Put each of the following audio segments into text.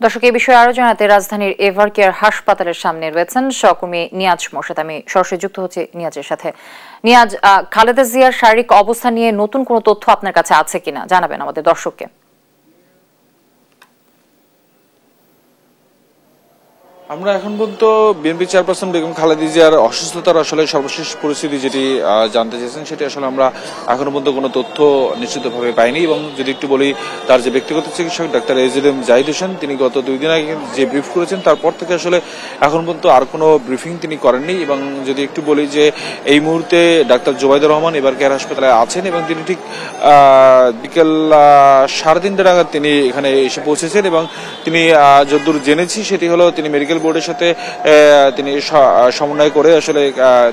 দর্শক, এই বিষয়ে আরো জানাতে রাজধানীর এভার কেয়ার হাসপাতালের সামনে রয়েছেন সহকর্মী নিয়াজ মোর্শেদ। আমি সরাসরি যুক্ত হচ্ছি নিয়াজের সাথে। নিয়াজ, খালেদা জিয়ার শারীরিক অবস্থা নিয়ে নতুন কোনো তথ্য আপনার কাছে আছে কিনা জানাবেন আমাদের দর্শককে। আমরা এখন পর্যন্ত বিএনপি চেয়ারপারসন বেগম খালেদা জিয়ার অসুস্থতার আসলে সর্বশেষ পরিস্থিতি যেটি জানতে চেয়েছেন সেটি আসলে আমরা এখনো পর্যন্ত কোনো তথ্য নিশ্চিতভাবে পাইনি। এবং যদি একটু বলি, তার যে ব্যক্তিগত চিকিৎসক ডাক্তার এজেএম জাহিদ হোসেন, তিনি গত 2 দিন আগে যে ব্রিফ করেছেন তারপর থেকে আসলে এখন পর্যন্ত আর কোনো ব্রিফিং তিনি করেননি। এবং যদি একটু বলি যে এই মুহূর্তে ডাক্তার জুবাইদুর রহমান এবার কেয়ার হাসপাতালে আছেন এবং তিনি ঠিক বিকেল 3:30 নাগাদ তিনি এখানে এসে পৌঁছেছেন। এবং তিনি যতদূর জেনেছি সেটি হলো তিনি মেডিকেল বোর্ডের সাথে তিনি সমন্বয় করে আসলে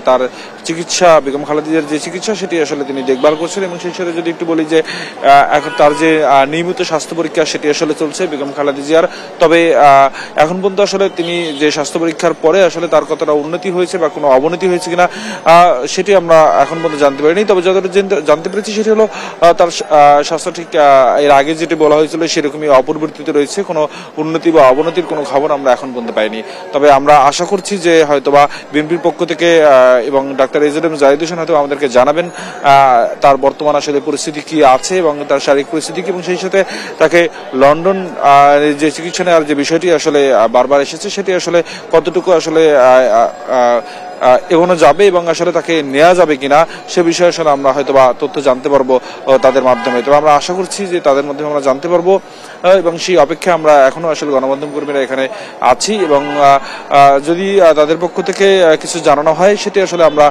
তার চিকিৎসা, বেগম খালেদা জিয়ার যে চিকিৎসা সেটি আসলে তিনি দেখভাল করছেন। এবং সেই সাথে যদি একটু বলি যে এখন তার যে নিয়মিত স্বাস্থ্য পরীক্ষা সেটি আসলে চলছে বেগম খালেদা জিয়ার। তবে এখন পর্যন্ত আসলে তিনি যে স্বাস্থ্য পরীক্ষার পরে আসলে তার কতটা উন্নতি হয়েছে বা কোনো অবনতি হয়েছে কিনা সেটি আমরা এখন পর্যন্ত জানতে পারিনি। তবে যতটা জানতে পেরেছি সেটি হলো তার স্বাস্থ্য ঠিক এর আগে যেটি বলা হয়েছিল সেরকমই অপরিবর্তিত রয়েছে, কোনো উন্নতি বা অবনতির কোনো খবর আমরা এখন পর্যন্ত পাইনি। তবে আমরা আশা করছি যে হয়তোবা বিএনপির পক্ষ থেকে এবং ডাক্তার এজেএম জাহিদ হোসেন হয়তো আমাদেরকে জানাবেন তার বর্তমান আসলে পরিস্থিতি কি আছে এবং তার শারীরিক পরিস্থিতি কি, এবং সেই সাথে তাকে লন্ডন যে চিকিৎসা নেওয়ার যে বিষয়টি আসলে বারবার এসেছে সেটি আসলে কতটুকু আসলে এগোনো যাবে এবং আসলে তাকে নেওয়া যাবে কিনা সে বিষয়ে আসলে আমরা হয়তোবা তথ্য জানতে পারবো তাদের মাধ্যমে। তবে আমরা আশা করছি যে তাদের মাধ্যমে আমরা জানতে পারবো এবং সেই অপেক্ষায় আমরা এখনো আসলে গণমাধ্যম কর্মীরা এখানে আছি। এবং যদি তাদের পক্ষ থেকে কিছু জানানো হয় সেটি আসলে আমরা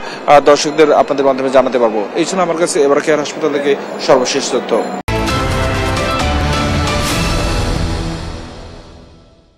দর্শকদের আপনাদের মাধ্যমে জানাতে পারবো। এই ছিল আমার কাছে এবার কেয়ার হাসপাতাল থেকে সর্বশেষ তথ্য।